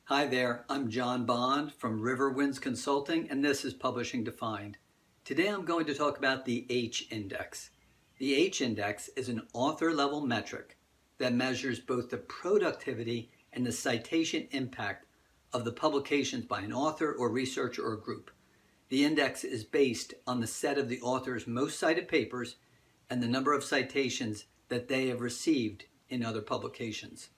Hi there, I'm John Bond from Riverwinds Consulting, and this is Publishing Defined. Today I'm going to talk about the H-index. The H-index is an author-level metric that measures both the productivity and the citation impact of the publications by an author or researcher or group. The index is based on the set of the author's most cited papers and the number of citations that they have received in other publications.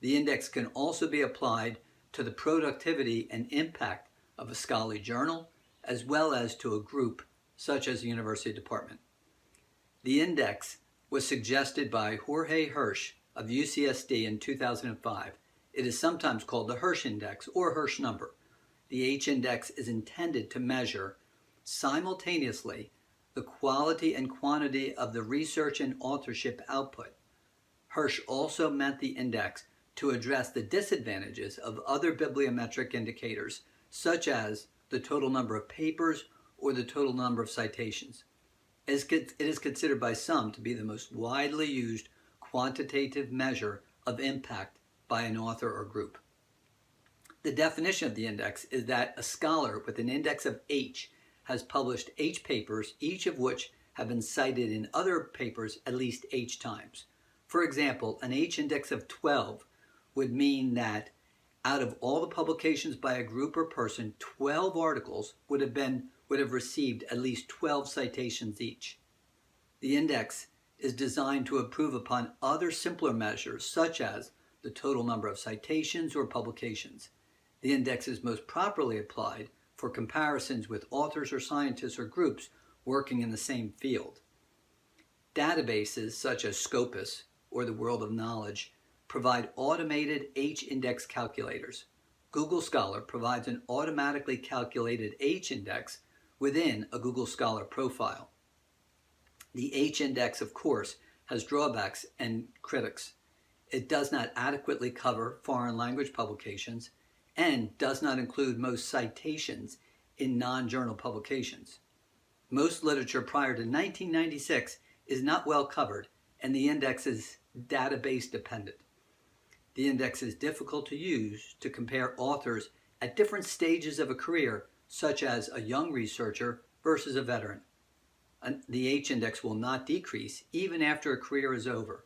The index can also be applied to the productivity and impact of a scholarly journal, as well as to a group such as a university department. The index was suggested by Jorge Hirsch of UCSD in 2005. It is sometimes called the Hirsch Index or Hirsch number. The H-index is intended to measure simultaneously the quality and quantity of the research and authorship output. Hirsch also meant the index to address the disadvantages of other bibliometric indicators, such as the total number of papers or the total number of citations. It is considered by some to be the most widely used quantitative measure of impact by an author or group. The definition of the index is that a scholar with an index of H has published H papers, each of which have been cited in other papers at least H times. For example, an H-index of 12 would mean that out of all the publications by a group or person, 12 articles would have received at least 12 citations each. The index is designed to improve upon other simpler measures, such as the total number of citations or publications. The index is most properly applied for comparisons with authors or scientists or groups working in the same field. Databases such as Scopus or the World of Knowledge provide automated H-index calculators. Google Scholar provides an automatically calculated H-index within a Google Scholar profile. The H-index, of course, has drawbacks and critics. It does not adequately cover foreign language publications and does not include most citations in non-journal publications. Most literature prior to 1996 is not well covered, and the index is database dependent. The index is difficult to use to compare authors at different stages of a career, such as a young researcher versus a veteran. The H-index will not decrease even after a career is over.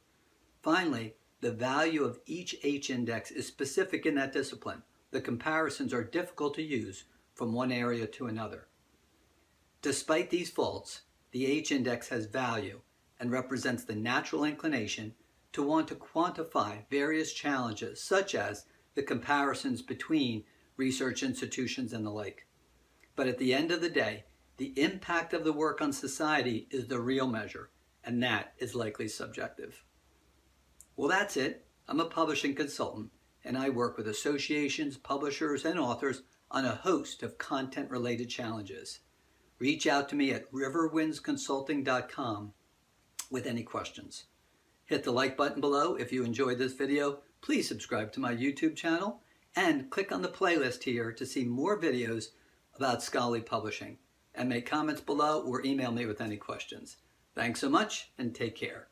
Finally, the value of each H-index is specific in that discipline. The comparisons are difficult to use from one area to another. Despite these faults, the H-index has value and represents the natural inclination to want to quantify various challenges, such as the comparisons between research institutions and the like. But at the end of the day, the impact of the work on society is the real measure, and that is likely subjective. Well, that's it. I'm a publishing consultant, and I work with associations, publishers, and authors on a host of content-related challenges. Reach out to me at riverwindsconsulting.com with any questions. Hit the like button below if you enjoyed this video. Please subscribe to my YouTube channel and click on the playlist here to see more videos about scholarly publishing. And make comments below or email me with any questions. Thanks so much and take care.